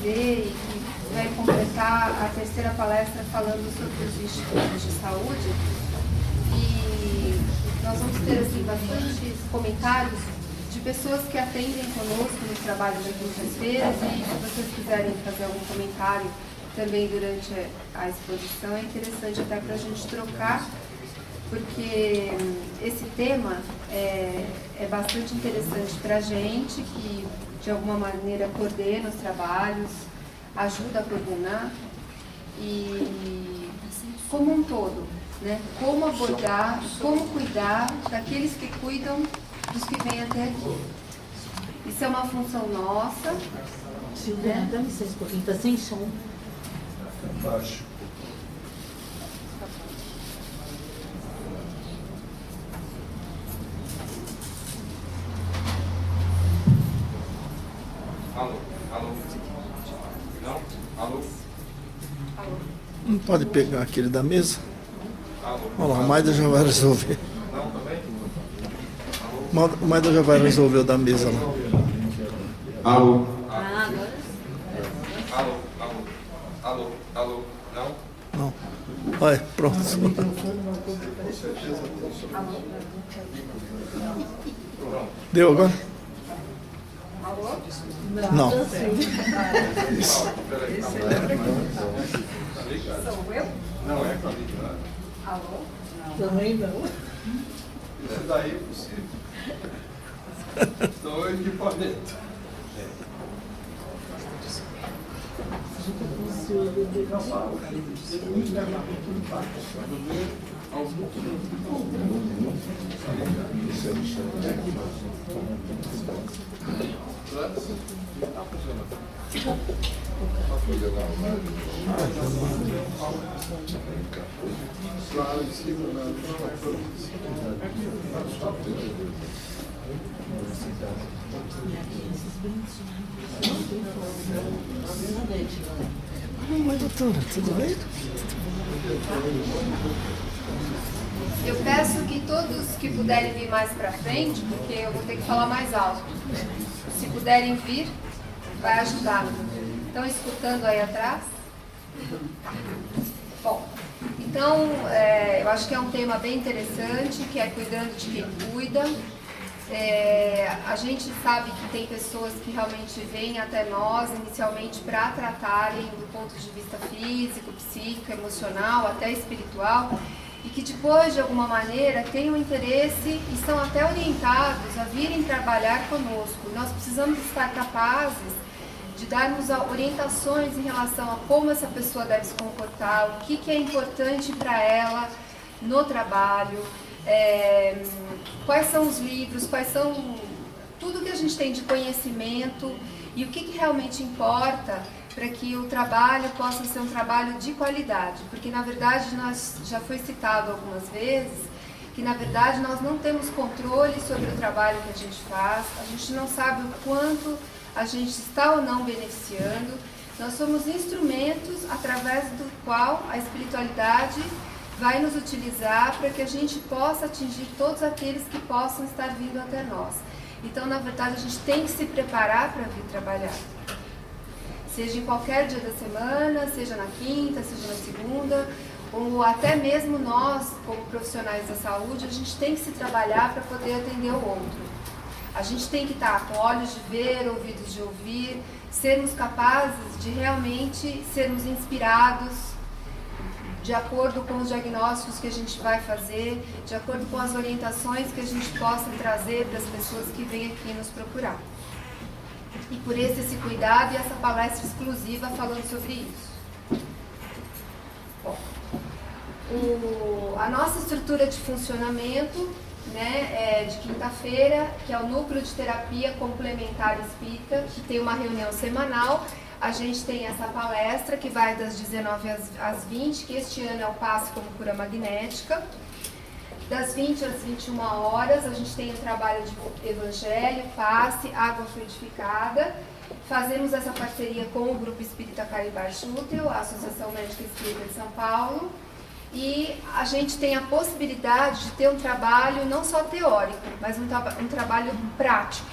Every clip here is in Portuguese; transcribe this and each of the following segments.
trazer e que vai completar a terceira palestra falando sobre os institutos de saúde. E nós vamos ter assim, bastante comentários de pessoas que atendem conosco no trabalho das quintas-feiras, e se vocês quiserem fazer algum comentário também durante a exposição, é interessante até para a gente trocar, porque esse tema é bastante interessante para a gente, que de alguma maneira coordena os trabalhos, ajuda a coordenar, e como um todo, né? Como abordar, como cuidar daqueles que cuidam dos que vêm até aqui. Isso é uma função nossa. Silvia, dá licença um pouquinho, está sem som. Baixo. Alô? Alô? Não? Alô? Alô? Não pode pegar aquele da mesa? Alô? Olha lá, o Maida já vai resolver. Não, também? O Maida já vai resolver o da mesa lá. Alô? Ah, agora Alô? Alô? Alô? Alô? Não? Não. Olha, pronto. Deu agora? Alô? Não. Peraí. Sou eu? Não é com a Lídia, Alô? também não. Isso daí é possível. Então, equipamento. Oi, doutora, tudo bem? Eu peço que todos que puderem vir mais para frente, porque eu vou ter que falar mais alto. Se puderem vir, vai ajudar. Estão escutando aí atrás? Bom, então eu acho que é um tema bem interessante, que é cuidando de quem cuida. A gente sabe que tem pessoas que realmente vêm até nós inicialmente para tratarem do ponto de vista físico, psíquico, emocional, até espiritual, e que depois, de alguma maneira, têm um interesse e são até orientados a virem trabalhar conosco. Nós precisamos estar capazes de darmos orientações em relação a como essa pessoa deve se comportar, o que é importante para ela no trabalho, quais são os livros, quais são tudo que a gente tem de conhecimento e o que realmente importa para que o trabalho possa ser um trabalho de qualidade, porque na verdade já foi citado algumas vezes que na verdade nós não temos controle sobre o trabalho que a gente faz, a gente não sabe o quanto a gente está ou não beneficiando, nós somos instrumentos através do qual a espiritualidade vai nos utilizar para que a gente possa atingir todos aqueles que possam estar vindo até nós. Então, na verdade, a gente tem que se preparar para vir trabalhar. Seja em qualquer dia da semana, seja na quinta, seja na segunda, ou até mesmo nós, como profissionais da saúde, a gente tem que se trabalhar para poder atender o outro. A gente tem que estar com olhos de ver, ouvidos de ouvir, sermos capazes de realmente sermos inspirados, de acordo com os diagnósticos que a gente vai fazer, de acordo com as orientações que a gente possa trazer para as pessoas que vêm aqui nos procurar. E por esse cuidado e essa palestra exclusiva falando sobre isso. Bom, a nossa estrutura de funcionamento, né, é de quinta-feira, que é o Núcleo de Terapia Complementar Espírita, que tem uma reunião semanal. A gente tem essa palestra que vai das 19 às 20, que este ano é o Passe como Cura Magnética. Das 20 às 21 horas, a gente tem o trabalho de Evangelho, Passe, Água Fluidificada. Fazemos essa parceria com o Grupo Espírita Caribar Chútil, a Associação Médica Espírita de São Paulo. E a gente tem a possibilidade de ter um trabalho não só teórico, mas um trabalho prático.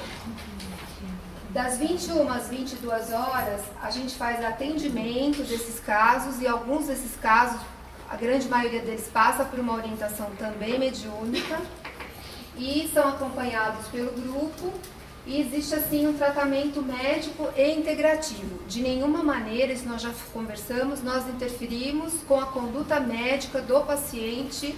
Das 21 às 22 horas, a gente faz atendimento desses casos e alguns desses casos, a grande maioria deles passa por uma orientação também mediúnica e são acompanhados pelo grupo e existe assim um tratamento médico e integrativo. De nenhuma maneira, isso nós já conversamos, nós interferimos com a conduta médica do paciente,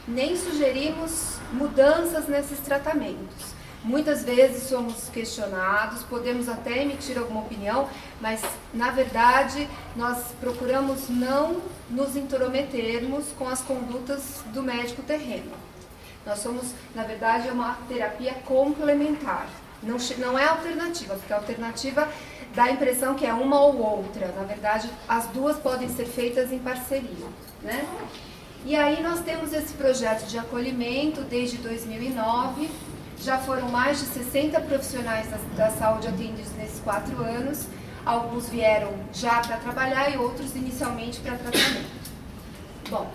nem sugerimos mudanças nesses tratamentos. Muitas vezes somos questionados, podemos até emitir alguma opinião, mas na verdade nós procuramos não nos intrometermos com as condutas do médico terreno. Nós somos, na verdade, uma terapia complementar, não é alternativa, porque a alternativa dá a impressão que é uma ou outra. Na verdade, as duas podem ser feitas em parceria, né? E aí nós temos esse projeto de acolhimento desde 2009, já foram mais de 60 profissionais da saúde atendidos nesses 4 anos, alguns vieram já para trabalhar e outros inicialmente para tratamento. Bom,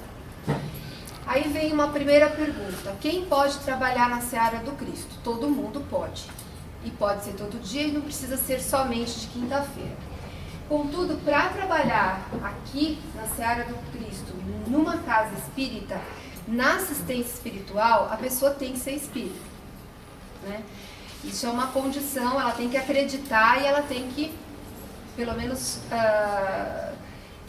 aí vem uma primeira pergunta: quem pode trabalhar na Seara do Cristo? Todo mundo pode, e pode ser todo dia e não precisa ser somente de quinta-feira. Contudo, para trabalhar aqui na Seara do Cristo, numa casa espírita, na assistência espiritual, a pessoa tem que ser espírita, né? Isso é uma condição, ela tem que acreditar e ela tem que, pelo menos,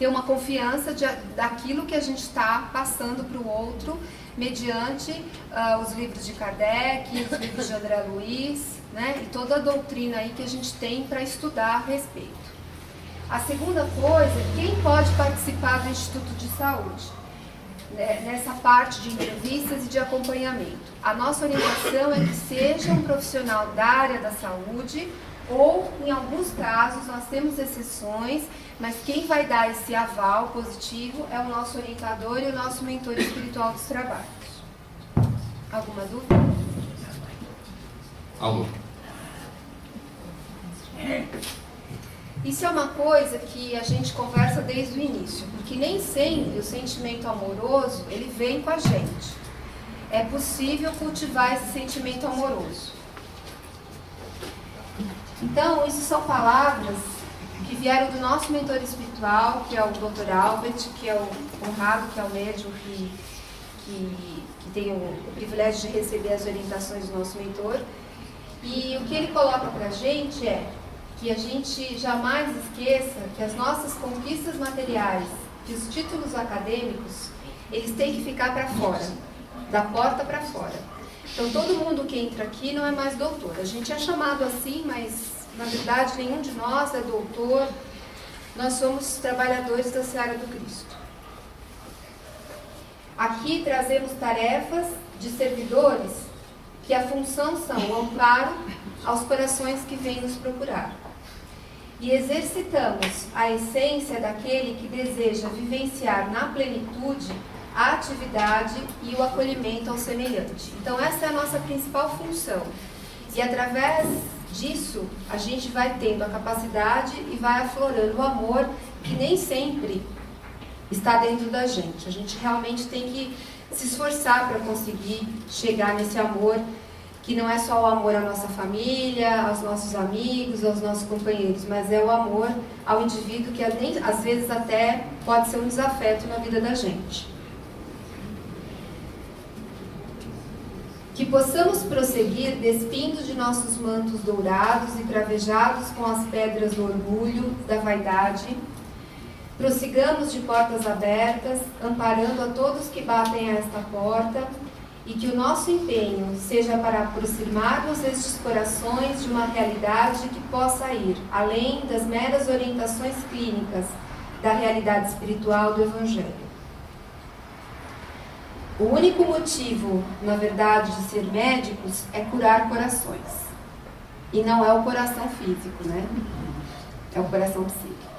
ter uma confiança daquilo que a gente está passando para o outro, mediante os livros de Kardec, os livros de André Luiz, né? E toda a doutrina aí que a gente tem para estudar a respeito. A segunda coisa, quem pode participar do Instituto de Saúde? Nessa parte de entrevistas e de acompanhamento. A nossa orientação é que seja um profissional da área da saúde ou, em alguns casos, nós temos exceções, mas quem vai dar esse aval positivo é o nosso orientador e o nosso mentor espiritual dos trabalhos. Alguma dúvida? Alô. Isso é uma coisa que a gente conversa desde o início, porque nem sempre o sentimento amoroso, ele vem com a gente. É possível cultivar esse sentimento amoroso. Então, isso são palavras que vieram do nosso mentor espiritual, que é o Dr. Albert, que é o Conrado, que é o médium que tem o privilégio de receber as orientações do nosso mentor. E o que ele coloca pra gente é que a gente jamais esqueça que as nossas conquistas materiais, que os títulos acadêmicos, eles têm que ficar para fora, da porta para fora. Então, todo mundo que entra aqui não é mais doutor. A gente é chamado assim, mas, na verdade, nenhum de nós é doutor. Nós somos trabalhadores da Seara do Cristo. Aqui trazemos tarefas de servidores que a função são o amparo aos corações que vêm nos procurar. E exercitamos a essência daquele que deseja vivenciar na plenitude a atividade e o acolhimento ao semelhante. Então, essa é a nossa principal função. E através disso, a gente vai tendo a capacidade e vai aflorando o amor que nem sempre está dentro da gente. A gente realmente tem que se esforçar para conseguir chegar nesse amor, que não é só o amor à nossa família, aos nossos amigos, aos nossos companheiros, mas é o amor ao indivíduo que às vezes até pode ser um desafeto na vida da gente. Que possamos prosseguir despindo de nossos mantos dourados e cravejados com as pedras do orgulho, da vaidade. Prossigamos de portas abertas, amparando a todos que batem a esta porta, e que o nosso empenho seja para aproximarmos estes corações de uma realidade que possa ir além das meras orientações clínicas da realidade espiritual do Evangelho. O único motivo, na verdade, de ser médicos é curar corações. E não é o coração físico, né? É o coração psíquico.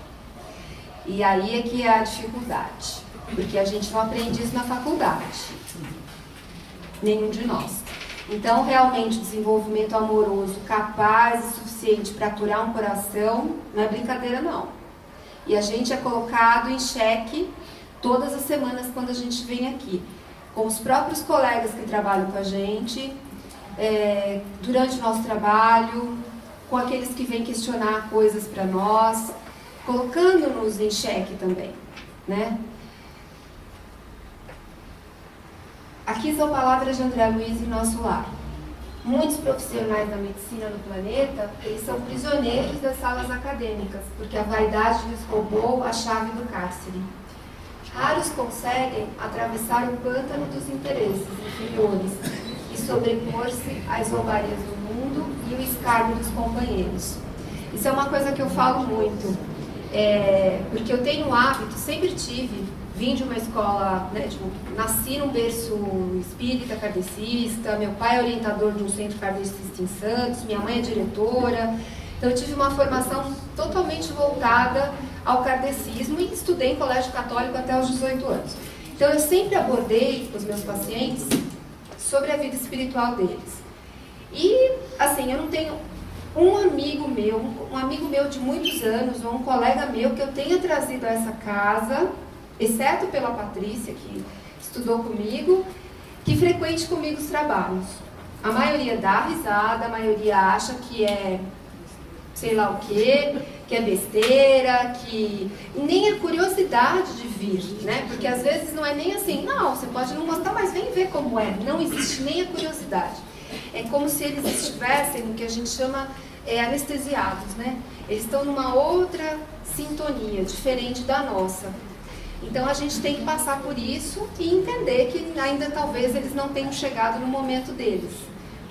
E aí é que é a dificuldade, porque a gente não aprende isso na faculdade. Nenhum de nós. Então, realmente, o desenvolvimento amoroso capaz e suficiente para curar um coração não é brincadeira, não. E a gente é colocado em xeque todas as semanas quando a gente vem aqui, com os próprios colegas que trabalham com a gente, durante o nosso trabalho, com aqueles que vêm questionar coisas para nós, colocando-nos em xeque também, né? Aqui são palavras de André Luiz em nosso lar. Muitos profissionais da medicina no planeta, eles são prisioneiros das salas acadêmicas, porque a vaidade lhes roubou a chave do cárcere. Raros conseguem atravessar o pântano dos interesses inferiores e sobrepor-se às zombarias do mundo e o escárnio dos companheiros. Isso é uma coisa que eu falo muito, porque eu tenho o hábito, sempre tive, vim de uma escola, né, nasci num berço espírita, kardecista, meu pai é orientador de um centro kardecista em Santos, minha mãe é diretora, então eu tive uma formação totalmente voltada ao kardecismo e estudei em colégio católico até os 18 anos. Então eu sempre abordei os meus pacientes sobre a vida espiritual deles. E, assim, eu não tenho um amigo meu de muitos anos, ou um colega meu que eu tenha trazido a essa casa, exceto pela Patrícia, que estudou comigo, que frequente comigo os trabalhos. A maioria dá risada, a maioria acha que é sei lá o quê, que é besteira, que nem a curiosidade de vir, né? Porque às vezes não é nem assim, não, você pode não gostar, mas vem ver como é. Não existe nem a curiosidade. É como se eles estivessem no que a gente chama anestesiados, né? Eles estão numa outra sintonia, diferente da nossa. Então a gente tem que passar por isso e entender que ainda talvez eles não tenham chegado no momento deles.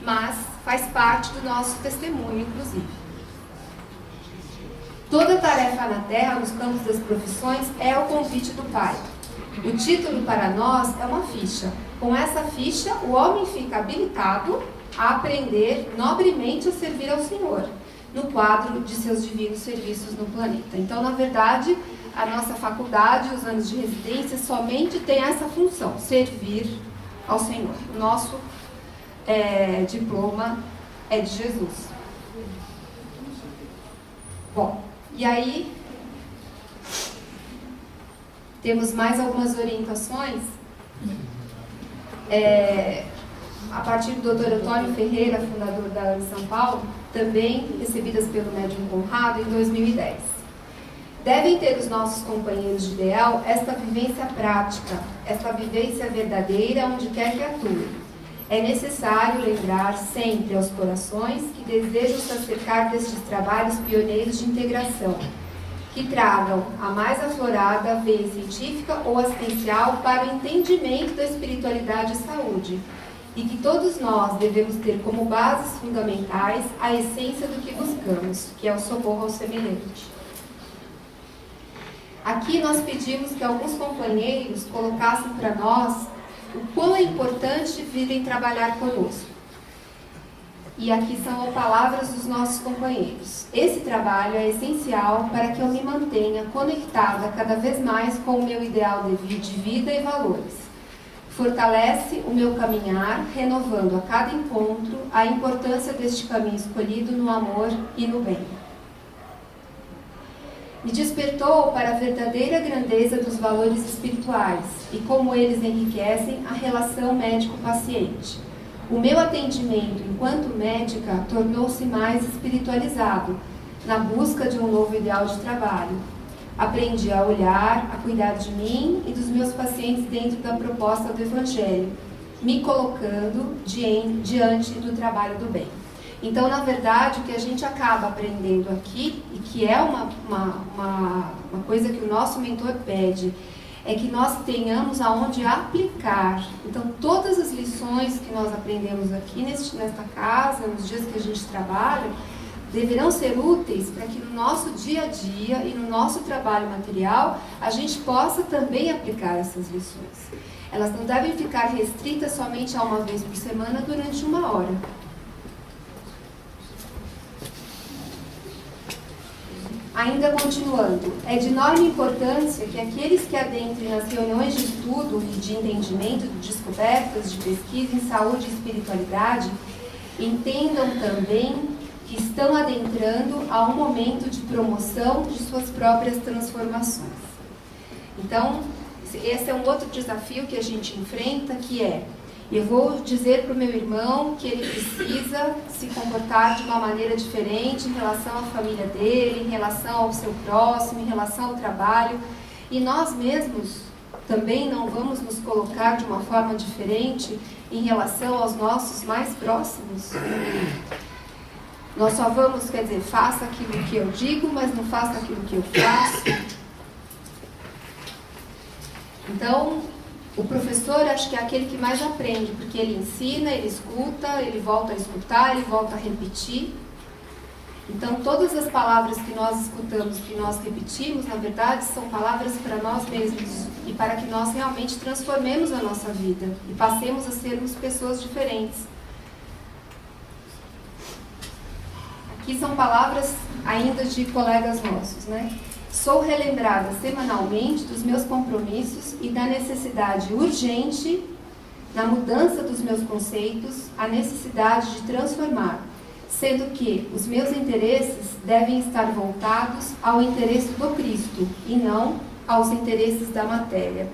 Mas faz parte do nosso testemunho, inclusive. Toda tarefa na Terra, nos campos das profissões, é o convite do Pai. O título para nós é uma ficha. Com essa ficha, o homem fica habilitado a aprender nobremente a servir ao Senhor, no quadro de seus divinos serviços no planeta. Então, na verdade, a nossa faculdade, os anos de residência, somente tem essa função, servir ao Senhor. O nosso diploma é de Jesus. Bom, e aí, temos mais algumas orientações, a partir do Dr. Antônio Ferreira, fundador da ANA São Paulo, também recebidas pelo médium Conrado em 2010. Devem ter os nossos companheiros de ideal esta vivência prática, esta vivência verdadeira onde quer que atuem. É necessário lembrar sempre aos corações que desejam se acercar destes trabalhos pioneiros de integração, que tragam a mais aflorada veia científica ou assistencial para o entendimento da espiritualidade e saúde, e que todos nós devemos ter como bases fundamentais a essência do que buscamos, que é o socorro ao semelhante. Aqui nós pedimos que alguns companheiros colocassem para nós o quão é importante virem trabalhar conosco. E aqui são palavras dos nossos companheiros. Esse trabalho é essencial para que eu me mantenha conectada cada vez mais com o meu ideal de vida e valores. Fortalece o meu caminhar, renovando a cada encontro a importância deste caminho escolhido no amor e no bem. Me despertou para a verdadeira grandeza dos valores espirituais e como eles enriquecem a relação médico-paciente. O meu atendimento enquanto médica tornou-se mais espiritualizado, na busca de um novo ideal de trabalho. Aprendi a olhar, a cuidar de mim e dos meus pacientes dentro da proposta do Evangelho, me colocando diante do trabalho do bem. Então, na verdade, o que a gente acaba aprendendo aqui, e que é uma coisa que o nosso mentor pede, é que nós tenhamos aonde aplicar. Então, todas as lições que nós aprendemos aqui nesta casa, nos dias que a gente trabalha, deverão ser úteis para que no nosso dia a dia e no nosso trabalho material, a gente possa também aplicar essas lições. Elas não devem ficar restritas somente a uma vez por semana durante 1 hora. Ainda continuando, é de enorme importância que aqueles que adentrem nas reuniões de estudo e de entendimento de descobertas, de pesquisa em saúde e espiritualidade, entendam também que estão adentrando a um momento de promoção de suas próprias transformações. Então, esse é um outro desafio que a gente enfrenta, que é Eu vou dizer para o meu irmão que ele precisa se comportar de uma maneira diferente em relação à família dele, em relação ao seu próximo, em relação ao trabalho. E nós mesmos também não vamos nos colocar de uma forma diferente em relação aos nossos mais próximos. Nós só vamos, quer dizer, faça aquilo que eu digo, mas não faça aquilo que eu faço. Então, o professor acho que é aquele que mais aprende, porque ele ensina, ele escuta, ele volta a escutar, ele volta a repetir. Então, todas as palavras que nós escutamos, que nós repetimos, na verdade, são palavras para nós mesmos e para que nós realmente transformemos a nossa vida e passemos a sermos pessoas diferentes. Aqui são palavras ainda de colegas nossos, né? Sou relembrada semanalmente dos meus compromissos e da necessidade urgente na mudança dos meus conceitos, a necessidade de transformar, sendo que os meus interesses devem estar voltados ao interesse do Cristo e não aos interesses da matéria.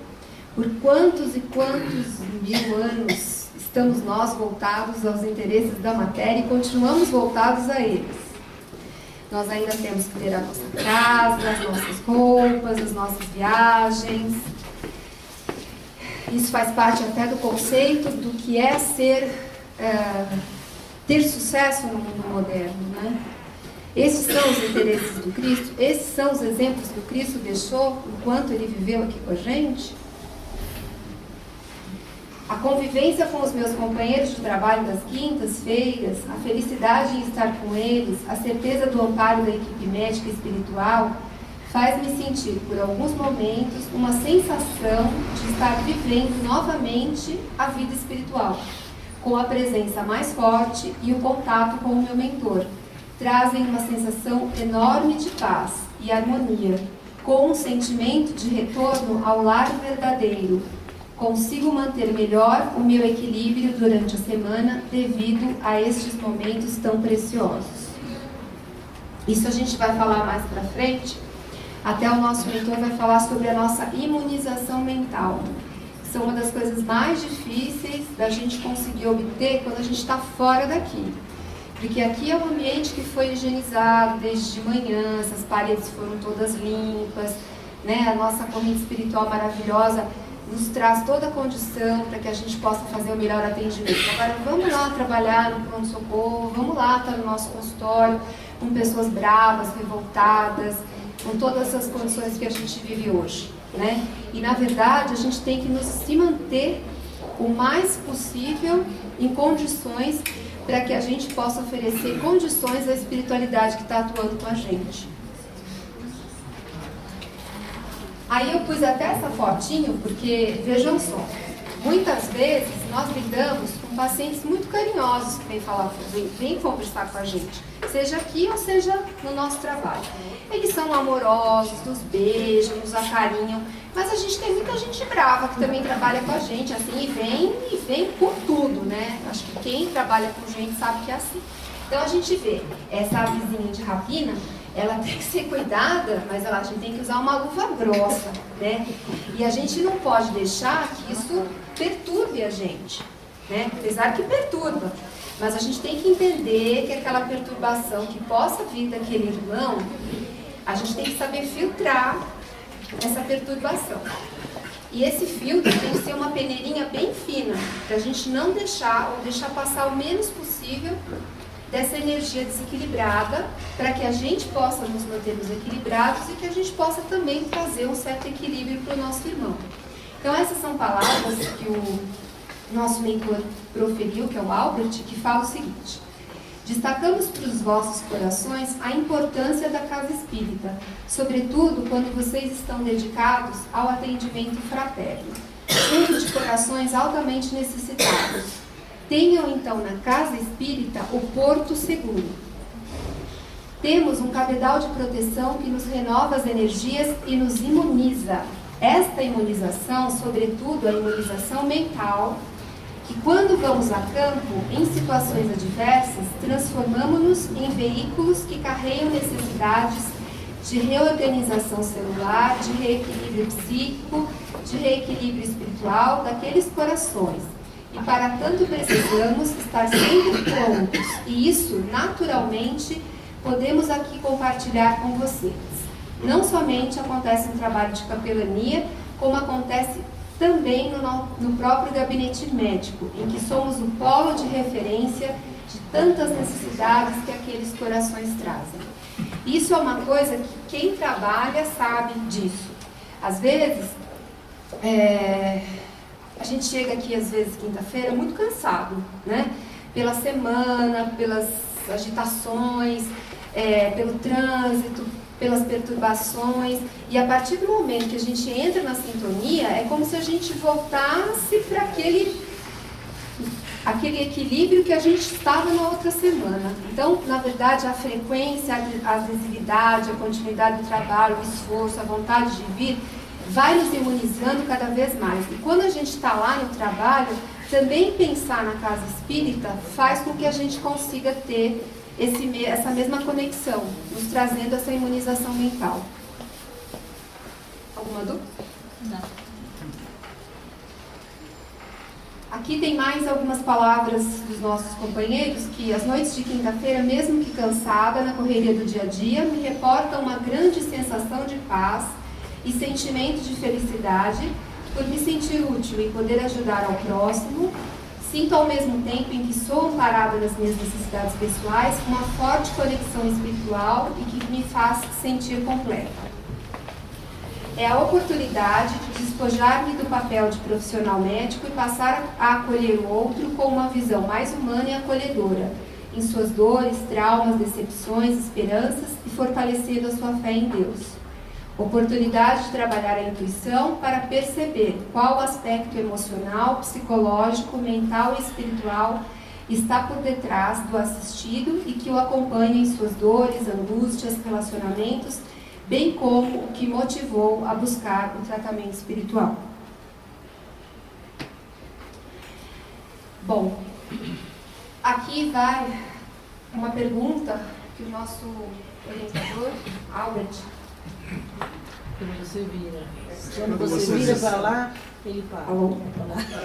Por quantos e quantos mil anos estamos nós voltados aos interesses da matéria e continuamos voltados a eles? Nós ainda temos que ter a nossa casa, as nossas roupas, as nossas viagens. Isso faz parte até do conceito do que é ter sucesso no mundo moderno, né? Esses são os interesses do Cristo? Esses são os exemplos que o Cristo deixou enquanto ele viveu aqui com a gente? A convivência com os meus companheiros de trabalho das quintas-feiras, a felicidade em estar com eles, a certeza do amparo da equipe médica e espiritual, faz-me sentir, por alguns momentos, uma sensação de estar vivendo novamente a vida espiritual, com a presença mais forte e o contato com o meu mentor. Trazem uma sensação enorme de paz e harmonia, com um sentimento de retorno ao lar verdadeiro. Consigo manter melhor o meu equilíbrio durante a semana devido a estes momentos tão preciosos. Isso a gente vai falar mais para frente. Até o nosso mentor vai falar sobre a nossa imunização mental. Que são uma das coisas mais difíceis da gente conseguir obter quando a gente está fora daqui. Porque aqui é um ambiente que foi higienizado desde de manhã, essas paredes foram todas limpas, né? A nossa corrente espiritual maravilhosa nos traz toda a condição para que a gente possa fazer o melhor atendimento. Agora, vamos lá trabalhar no pronto-socorro, vamos lá estar no nosso consultório com pessoas bravas, revoltadas, com todas essas condições que a gente vive hoje, né? E, na verdade, a gente tem que se manter o mais possível em condições para que a gente possa oferecer condições à espiritualidade que está atuando com a gente. Aí eu pus até essa fotinho, porque, vejam só, muitas vezes nós lidamos com pacientes muito carinhosos que vêm conversar com a gente, seja aqui ou seja no nosso trabalho. Eles são amorosos, nos beijam, nos acarinham, mas a gente tem muita gente brava que também trabalha com a gente, assim, e vem com tudo, né? Acho que quem trabalha com gente sabe que é assim. Então a gente vê essa vizinha de rapina, ela tem que ser cuidada, mas a gente tem que usar uma luva grossa, né? E a gente não pode deixar que isso perturbe a gente, né? Apesar que perturba, mas a gente tem que entender que aquela perturbação que possa vir daquele irmão, a gente tem que saber filtrar essa perturbação. E esse filtro tem que ser uma peneirinha bem fina, para a gente não deixar passar o menos possível dessa energia desequilibrada, para que a gente possa nos mantermos equilibrados e que a gente possa também trazer um certo equilíbrio para o nosso irmão. Então essas são palavras que o nosso mentor proferiu, que é o Albert, que fala o seguinte: destacamos para os vossos corações a importância da casa espírita, sobretudo quando vocês estão dedicados ao atendimento fraterno, junto de corações altamente necessitados. Tenham então na casa espírita o porto seguro. Temos um cabedal de proteção que nos renova as energias e nos imuniza. Esta imunização, sobretudo a imunização mental, que quando vamos a campo, em situações adversas, transformamos-nos em veículos que carregam necessidades de reorganização celular, de reequilíbrio psíquico, de reequilíbrio espiritual daqueles corações e para tanto precisamos estar sempre prontos. E isso, naturalmente, podemos aqui compartilhar com vocês. Não somente acontece no trabalho de capelania, como acontece também no próprio gabinete médico, em que somos o polo de referência de tantas necessidades que aqueles corações trazem. Isso é uma coisa que quem trabalha sabe disso. Às vezes, a gente chega aqui, às vezes, quinta-feira, muito cansado, né? Pela semana, pelas agitações, pelo trânsito, pelas perturbações, e a partir do momento que a gente entra na sintonia, é como se a gente voltasse para aquele equilíbrio que a gente estava na outra semana. Então, na verdade, a frequência, a adesividade, a continuidade do trabalho, o esforço, a vontade de vir, vai nos imunizando cada vez mais. E quando a gente está lá no trabalho, também pensar na casa espírita faz com que a gente consiga ter essa mesma conexão, nos trazendo essa imunização mental. Alguma dúvida? Não. Aqui tem mais algumas palavras dos nossos companheiros que as noites de quinta-feira, mesmo que cansada na correria do dia a dia, me reportam uma grande sensação de paz e sentimento de felicidade por me sentir útil e poder ajudar ao próximo. Sinto ao mesmo tempo em que sou amparada nas minhas necessidades pessoais uma forte conexão espiritual e que me faz sentir completa. É a oportunidade de despojar-me do papel de profissional médico e passar a acolher o outro com uma visão mais humana e acolhedora, em suas dores, traumas, decepções, esperanças e fortalecendo a sua fé em Deus. Oportunidade de trabalhar a intuição para perceber qual aspecto emocional, psicológico, mental e espiritual está por detrás do assistido e que o acompanha em suas dores, angústias, relacionamentos, bem como o que motivou a buscar o tratamento espiritual. Bom, aqui vai uma pergunta que o nosso orientador, Albert, Quando você vira. Quando você vira para lá, ele para.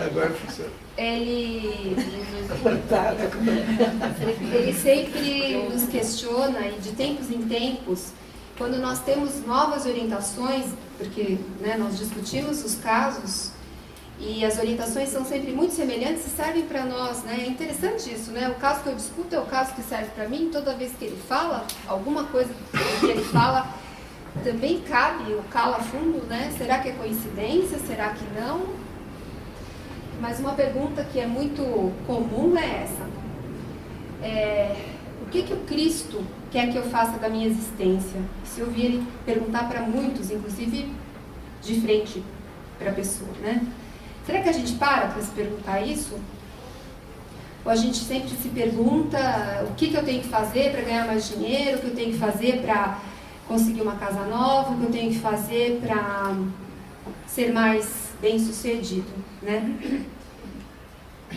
Agora funciona. Ele Coitada. sempre nos questiona, e de tempos em tempos, quando nós temos novas orientações, porque nós discutimos os casos e as orientações são sempre muito semelhantes e servem para nós, né? É interessante isso, né? O caso que eu discuto é o caso que serve para mim. Toda vez que ele fala, alguma coisa que ele fala também cabe o cala fundo, né? Será que é coincidência? Será que não? Mas uma pergunta que é muito comum é essa. O que o Cristo quer que eu faça da minha existência? Se eu ouvir ele perguntar para muitos, inclusive de frente para a pessoa, né? Será que a gente para se perguntar isso? Ou a gente sempre se pergunta o que eu tenho que fazer para ganhar mais dinheiro, o que eu tenho que fazer para conseguir uma casa nova, o que eu tenho que fazer para ser mais bem-sucedido, né?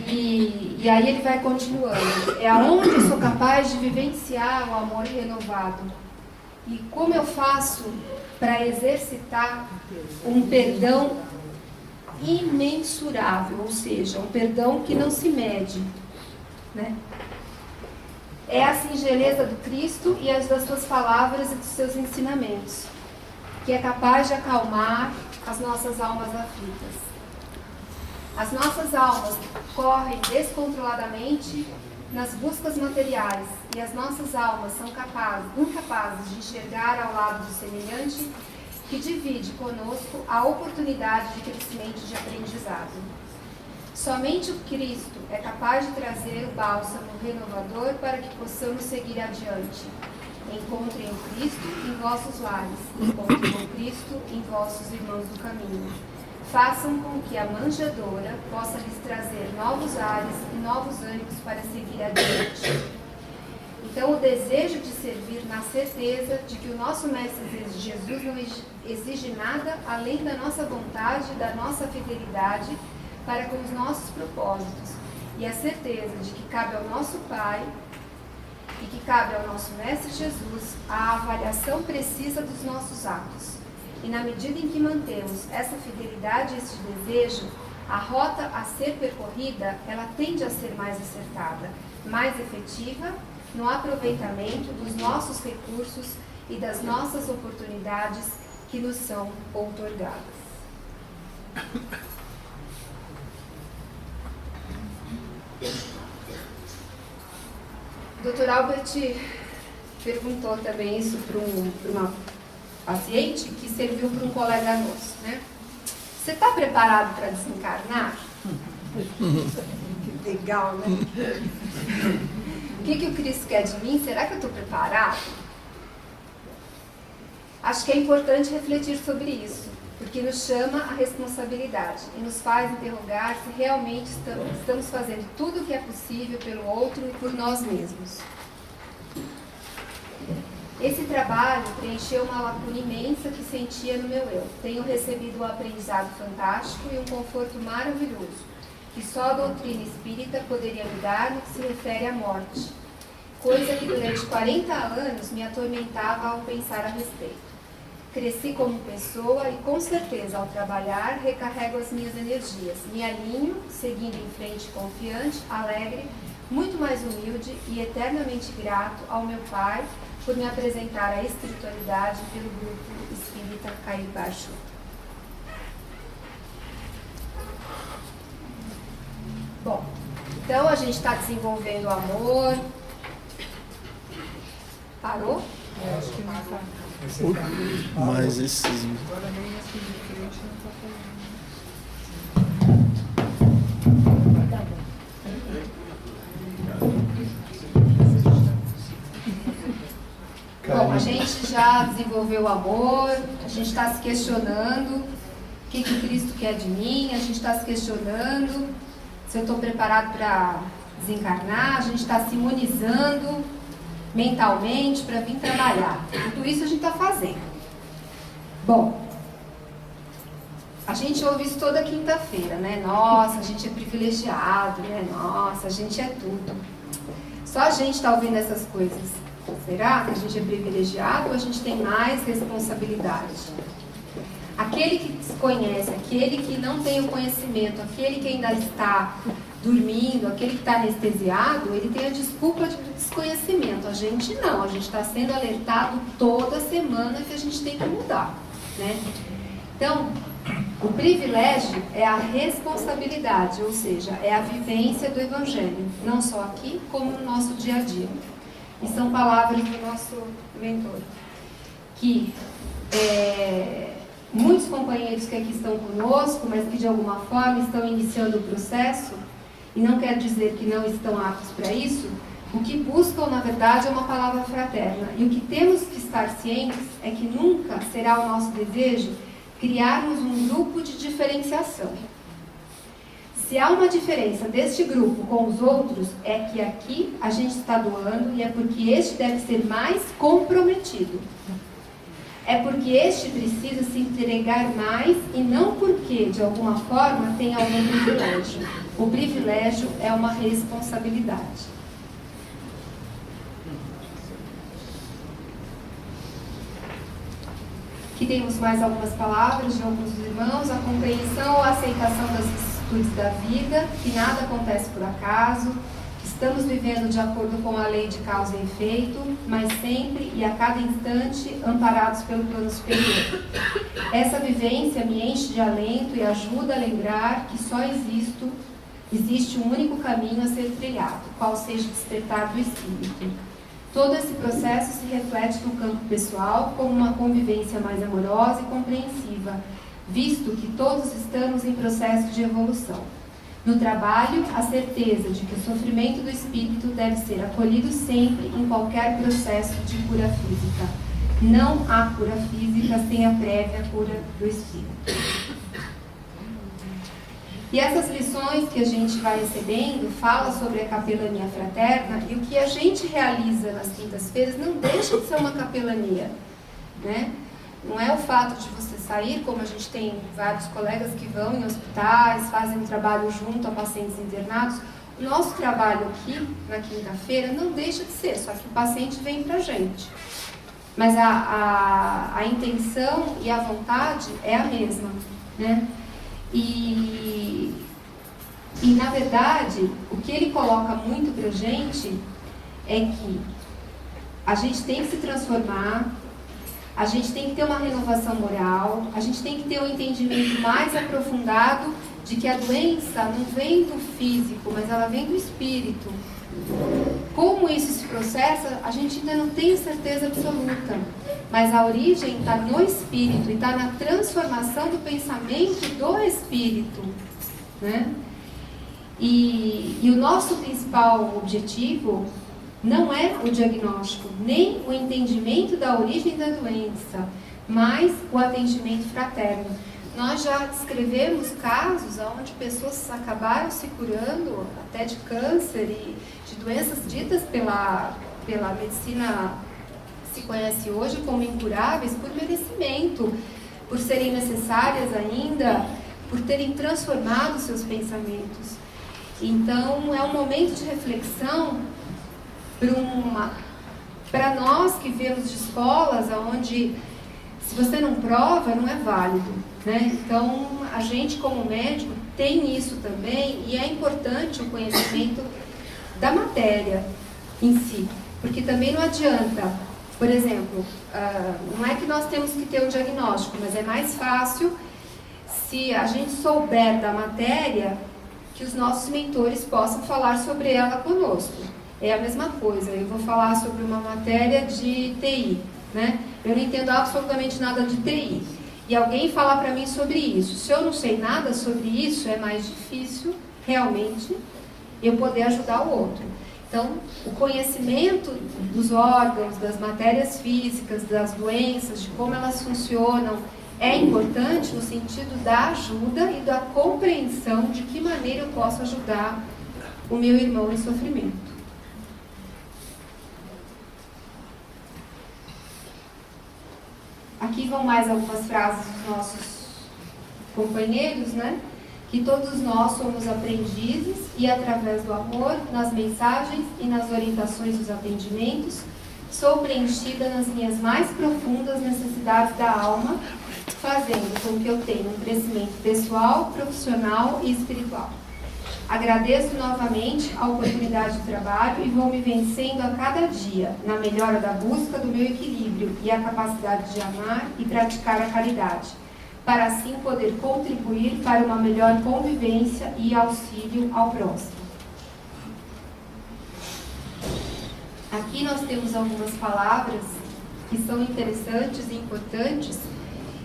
E aí ele vai continuando. É aonde eu sou capaz de vivenciar o amor renovado. E como eu faço para exercitar um perdão imensurável, ou seja, um perdão que não se mede, né? É a singeleza do Cristo e as das suas palavras e dos seus ensinamentos, que é capaz de acalmar as nossas almas aflitas. As nossas almas correm descontroladamente nas buscas materiais e as nossas almas são incapazes de enxergar ao lado do semelhante que divide conosco a oportunidade de crescimento e de aprendizado. Somente o Cristo é capaz de trazer o bálsamo renovador para que possamos seguir adiante. Encontrem o Cristo em vossos lares, encontrem o Cristo em vossos irmãos do caminho. Façam com que a manjedoura possa lhes trazer novos ares e novos ânimos para seguir adiante. Então, o desejo de servir na certeza de que o nosso Mestre Jesus não exige nada além da nossa vontade, da nossa fidelidade para com os nossos propósitos, e a certeza de que cabe ao nosso Pai e que cabe ao nosso Mestre Jesus a avaliação precisa dos nossos atos. E na medida em que mantemos essa fidelidade e esse desejo, A rota a ser percorrida, ela tende a ser mais acertada, mais efetiva no aproveitamento dos nossos recursos e das nossas oportunidades que nos são outorgadas. O Dr. Albert perguntou também isso para uma paciente que serviu para um colega nosso, né? Você está preparado para desencarnar? Que legal, né? O que o Cristo quer de mim? Será que eu estou preparado? Acho que é importante refletir sobre isso, porque nos chama a responsabilidade e nos faz interrogar se realmente estamos fazendo tudo o que é possível pelo outro e por nós mesmos. Esse trabalho preencheu uma lacuna imensa que sentia no meu eu. Tenho recebido um aprendizado fantástico e um conforto maravilhoso, que só a doutrina espírita poderia me dar no que se refere à morte, coisa que durante 40 anos me atormentava ao pensar a respeito. Cresci como pessoa e, com certeza, ao trabalhar, recarrego as minhas energias. Me alinho, seguindo em frente confiante, alegre, muito mais humilde e eternamente grato ao meu Pai por me apresentar a espiritualidade pelo grupo espírita Cair Baixo. Bom, então a gente está desenvolvendo o amor. Parou? Acho que não está. Mas esses. Agora nem assim de frente não está falando. Tá bom. Bom, a gente já desenvolveu o amor, a gente está se questionando o que o Cristo quer de mim, a gente está se questionando se eu estou preparado para desencarnar, a gente está se imunizando mentalmente para vir trabalhar. Tudo isso a gente está fazendo. Bom, a gente ouve isso toda quinta-feira, né? Nossa, a gente é privilegiado, né? Nossa, a gente é tudo. Só a gente está ouvindo essas coisas. Será que a gente é privilegiado ou a gente tem mais responsabilidade? Aquele que desconhece, aquele que não tem o conhecimento, aquele que ainda está dormindo, aquele que está anestesiado, ele tem a desculpa de desconhecimento. A gente não, a gente está sendo alertado toda semana que a gente tem que mudar, né? Então, o privilégio é a responsabilidade, ou seja, é a vivência do Evangelho, não só aqui, como no nosso dia a dia. E são palavras do nosso mentor, que muitos companheiros que aqui estão conosco, mas que de alguma forma estão iniciando o processo, e não quer dizer que não estão aptos para isso, o que buscam, na verdade, é uma palavra fraterna. E o que temos que estar cientes é que nunca será o nosso desejo criarmos um grupo de diferenciação. Se há uma diferença deste grupo com os outros, é que aqui a gente está doando e é porque este deve ser mais comprometido. É porque este precisa se entregar mais e não porque, de alguma forma, tem algum privilégio. O privilégio é uma responsabilidade. Aqui temos mais algumas palavras de alguns irmãos. A compreensão ou aceitação das vicissitudes da vida, que nada acontece por acaso. Estamos vivendo de acordo com a lei de causa e efeito, mas sempre e a cada instante amparados pelo plano superior. Essa vivência me enche de alento e ajuda a lembrar que só existe um único caminho a ser trilhado, qual seja o despertar do espírito. Todo esse processo se reflete no campo pessoal como uma convivência mais amorosa e compreensiva, visto que todos estamos em processo de evolução. No trabalho, a certeza de que o sofrimento do espírito deve ser acolhido sempre em qualquer processo de cura física. Não há cura física sem a prévia cura do espírito. E essas lições que a gente vai recebendo fala sobre a capelania fraterna, e o que a gente realiza nas quintas-feiras não deixa de ser uma capelania, né? Não é o fato de você sair, como a gente tem vários colegas que vão em hospitais, fazem um trabalho junto a pacientes internados. O nosso trabalho aqui, na quinta-feira, não deixa de ser, só que o paciente vem pra gente. Mas a intenção e a vontade é a mesma, né? E E, na verdade, o que ele coloca muito para a gente é que a gente tem que se transformar, a gente tem que ter uma renovação moral, a gente tem que ter um entendimento mais aprofundado de que a doença não vem do físico, mas ela vem do espírito. Como isso se processa, a gente ainda não tem certeza absoluta, mas a origem está no espírito e está na transformação do pensamento do espírito, né? E o nosso principal objetivo não é o diagnóstico, nem o entendimento da origem da doença, mas o atendimento fraterno. Nós já descrevemos casos onde pessoas acabaram se curando até de câncer e de doenças ditas pela medicina que se conhece hoje como incuráveis por merecimento, por serem necessárias ainda, por terem transformado seus pensamentos. Então, é um momento de reflexão para nós que viemos de escolas onde, se você não prova, não é válido, né? Então, a gente como médico tem isso também, e é importante o conhecimento da matéria em si, porque também não adianta, por exemplo, não é que nós temos que ter um diagnóstico, mas é mais fácil se a gente souber da matéria, que os nossos mentores possam falar sobre ela conosco. É a mesma coisa, eu vou falar sobre uma matéria de TI, né? Eu não entendo absolutamente nada de TI. E alguém falar para mim sobre isso. Se eu não sei nada sobre isso, é mais difícil, realmente, eu poder ajudar o outro. Então, o conhecimento dos órgãos, das matérias físicas, das doenças, de como elas funcionam, é importante no sentido da ajuda e da compreensão de que maneira eu posso ajudar o meu irmão em sofrimento. Aqui vão mais algumas frases dos nossos companheiros, né? Que todos nós somos aprendizes e, através do amor, nas mensagens e nas orientações dos atendimentos, sou preenchida nas minhas mais profundas necessidades da alma, fazendo com que eu tenha um crescimento pessoal, profissional e espiritual. Agradeço novamente a oportunidade de trabalho e vou me vencendo a cada dia na melhora da busca do meu equilíbrio e a capacidade de amar e praticar a caridade, para assim poder contribuir para uma melhor convivência e auxílio ao próximo. Aqui nós temos algumas palavras que são interessantes e importantes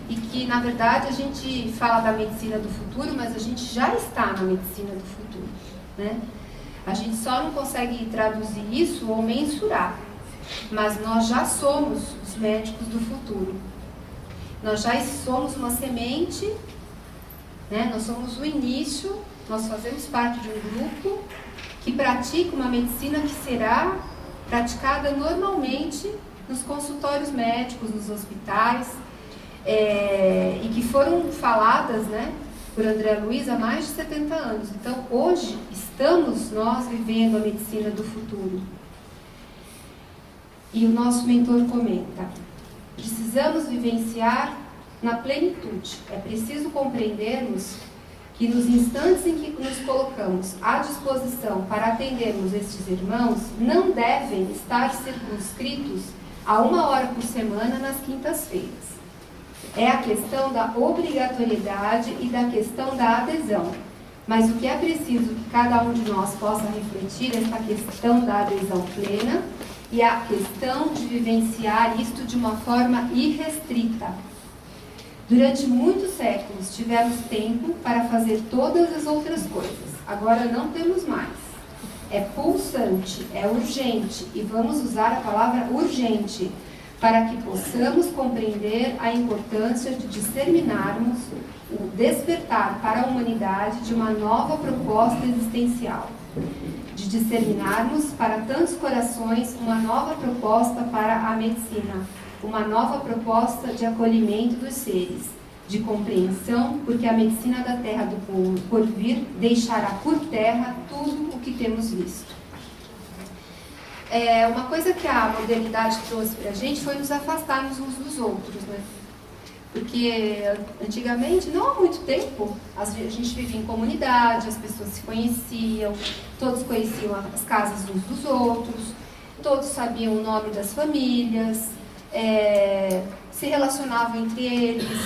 e que, na verdade, a gente fala da medicina do futuro, mas a gente já está na medicina do futuro, né? A gente só não consegue traduzir isso ou mensurar, mas nós já somos os médicos do futuro. Nós já somos uma semente, né? Nós somos o início, nós fazemos parte de um grupo que pratica uma medicina que será praticada normalmente nos consultórios médicos, nos hospitais, e que foram faladas, né, por André Luiz há mais de 70 anos. Então, hoje, estamos nós vivendo a medicina do futuro. E o nosso mentor comenta: precisamos vivenciar na plenitude. É preciso compreendermos que nos instantes em que nos colocamos à disposição para atendermos estes irmãos, não devem estar circunscritos a 1 hora por semana nas quintas-feiras. É a questão da obrigatoriedade e da questão da adesão. Mas o que é preciso que cada um de nós possa refletir é essa questão da adesão plena e a questão de vivenciar isto de uma forma irrestrita. Durante muitos séculos tivemos tempo para fazer todas as outras coisas. Agora não temos mais. É pulsante, é urgente, e vamos usar a palavra urgente, para que possamos compreender a importância de disseminarmos o despertar para a humanidade de uma nova proposta existencial, de disseminarmos para tantos corações uma nova proposta para a medicina, uma nova proposta de acolhimento dos seres, de compreensão, porque a medicina da terra do porvir deixará por terra tudo o que temos visto. Uma coisa que a modernidade trouxe para a gente foi nos afastarmos uns dos outros, né? Porque antigamente, não há muito tempo, a gente vivia em comunidade, as pessoas se conheciam, todos conheciam as casas uns dos outros, todos sabiam o nome das famílias, se relacionavam entre eles,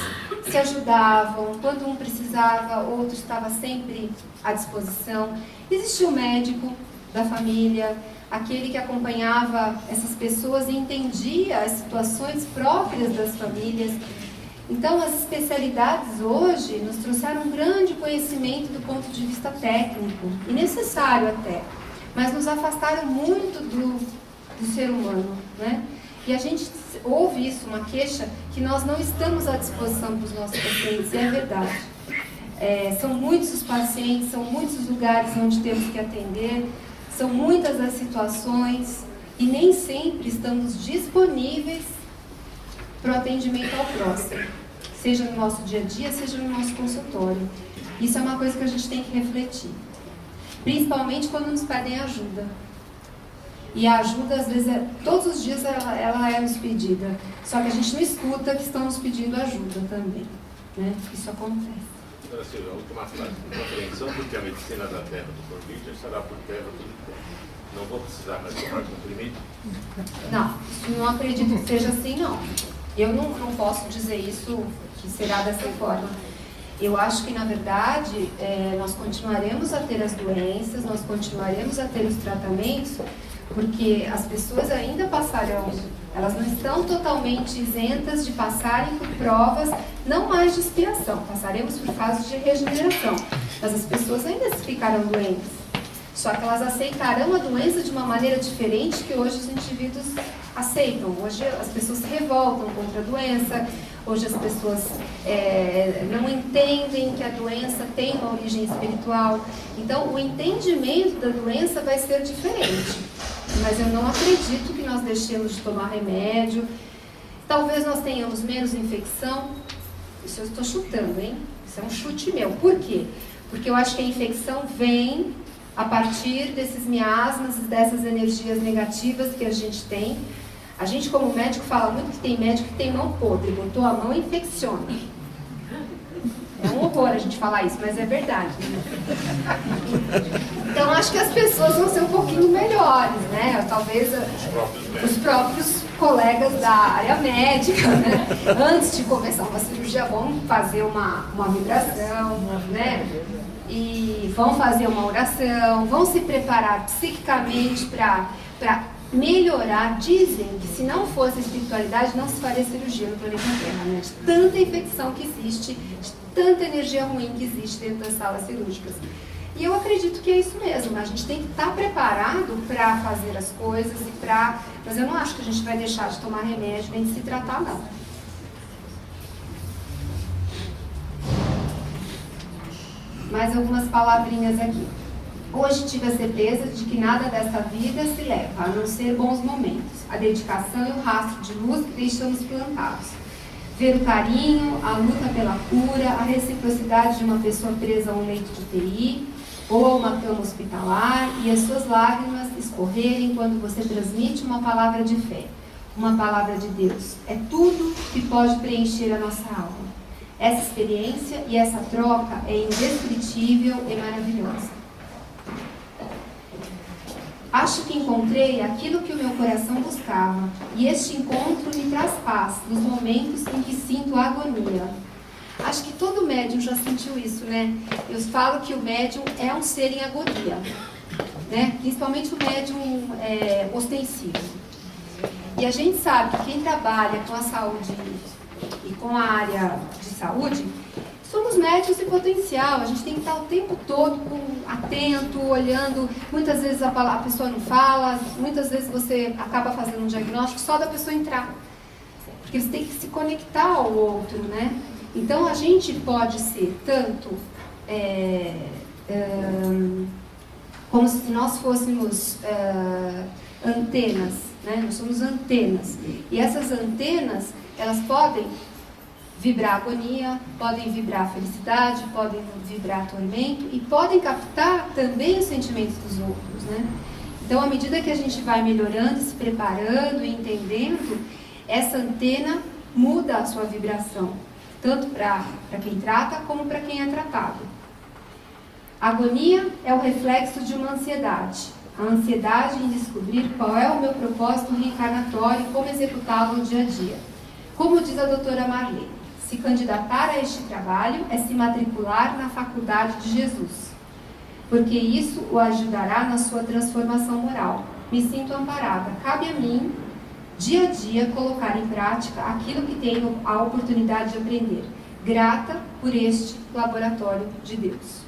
se ajudavam, quando um precisava, outro estava sempre à disposição. Existia o médico da família, aquele que acompanhava essas pessoas e entendia as situações próprias das famílias. Então, as especialidades hoje nos trouxeram um grande conhecimento do ponto de vista técnico, e necessário até, mas nos afastaram muito do ser humano, né? E a gente ouve isso, uma queixa, que nós não estamos à disposição para os nossos pacientes, e é verdade. São muitos os pacientes, são muitos os lugares onde temos que atender, são muitas as situações, e nem sempre estamos disponíveis para o atendimento ao próximo, seja no nosso dia a dia, seja no nosso consultório. Isso é uma coisa que a gente tem que refletir, principalmente quando nos pedem ajuda. E a ajuda, às vezes, todos os dias ela é nos pedida, só que a gente não escuta que estão nos pedindo ajuda também, né? Isso acontece. Doutora Silvia, a última frase. Compreensão porque a medicina da terra do Corvite estará por terra todo o tempo. Não vou precisar mais tomar comprimido? Não, isso não acredito que seja assim, não. Eu não posso dizer isso, que será dessa forma. Eu acho que, na verdade, nós continuaremos a ter as doenças, nós continuaremos a ter os tratamentos, porque as pessoas ainda passarão, elas não estão totalmente isentas de passarem por provas, não mais de expiação, passaremos por fases de regeneração, mas as pessoas ainda ficarão doentes. Só que elas aceitarão a doença de uma maneira diferente que hoje os indivíduos aceitam. Hoje as pessoas se revoltam contra a doença, hoje as pessoas não entendem que a doença tem uma origem espiritual. Então, o entendimento da doença vai ser diferente. Mas eu não acredito que nós deixemos de tomar remédio. Talvez nós tenhamos menos infecção. Isso eu estou chutando, hein? Isso é um chute meu. Por quê? Porque eu acho que a infecção vem a partir desses miasmas, dessas energias negativas que a gente tem. A gente, como médico, fala muito que tem médico que tem mão podre, botou a mão e infecciona. É um horror a gente falar isso, mas é verdade. Então, acho que as pessoas vão ser um pouquinho melhores, né? Talvez os próprios colegas da área médica, né? Antes de começar uma cirurgia, vão fazer uma vibração, né? E vão fazer uma oração, vão se preparar psiquicamente para melhorar. Dizem que se não fosse a espiritualidade, não se faria cirurgia no planeta Terra, né? De tanta infecção que existe, de tanta energia ruim que existe dentro das salas cirúrgicas. E eu acredito que é isso mesmo, a gente tem que estar preparado para fazer as coisas mas eu não acho que a gente vai deixar de tomar remédio nem de se tratar, não. Mais algumas palavrinhas aqui. Hoje tive a certeza de que nada desta vida se leva, a não ser bons momentos, a dedicação e o rastro de luz que deixamos plantados. Ver o carinho, a luta pela cura, a reciprocidade de uma pessoa presa a um leito de UTI ou a uma cama hospitalar e as suas lágrimas escorrerem quando você transmite uma palavra de fé, uma palavra de Deus. É tudo que pode preencher a nossa alma. Essa experiência e essa troca é indescritível e maravilhosa. Acho que encontrei aquilo que o meu coração buscava, e este encontro me traz paz nos momentos em que sinto agonia. Acho que todo médium já sentiu isso, né? Eu falo que o médium é um ser em agonia, né? Principalmente o médium ostensivo. E a gente sabe que quem trabalha com a saúde e com a área de saúde, somos médicos em potencial, a gente tem que estar o tempo todo atento, olhando. Muitas vezes a pessoa não fala, muitas vezes você acaba fazendo um diagnóstico só da pessoa entrar. Porque você tem que se conectar ao outro, né? Então a gente pode ser tanto como se nós fôssemos antenas, né? Nós somos antenas. E essas antenas, elas podem vibrar agonia, podem vibrar felicidade, podem vibrar tormento e podem captar também os sentimentos dos outros, né? Então, à medida que a gente vai melhorando, se preparando e entendendo, essa antena muda a sua vibração. tanto para quem trata como para quem é tratado. A agonia é o reflexo de uma ansiedade. A ansiedade em descobrir qual é o meu propósito reencarnatório e como executá-lo no dia a dia. Como diz a doutora Marlene, se candidatar a este trabalho é se matricular na faculdade de Jesus, porque isso o ajudará na sua transformação moral. Me sinto amparada. Cabe a mim, dia a dia, colocar em prática aquilo que tenho a oportunidade de aprender. Grata por este laboratório de Deus.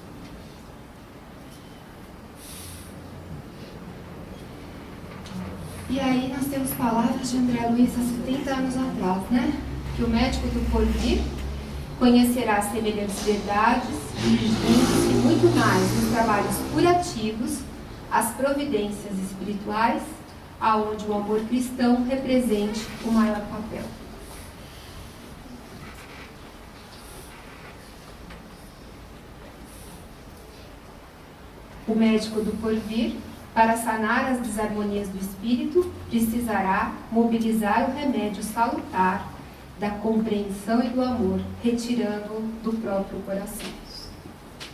E aí nós temos palavras de André Luiz há 70 anos atrás, né? Que o médico do porvir conhecerá semelhantes verdades, dirigindo-se muito mais nos trabalhos curativos, as providências espirituais, aonde o amor cristão represente o maior papel. O médico do porvir, para sanar as desarmonias do espírito, precisará mobilizar o remédio salutar da compreensão e do amor, retirando-o do próprio coração.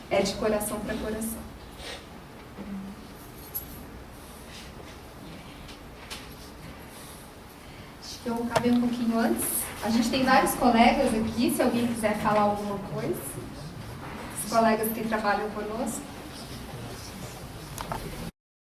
É de coração para coração. Acho que eu acabei um pouquinho antes. A gente tem vários colegas aqui, se alguém quiser falar alguma coisa. Os colegas que trabalham conosco.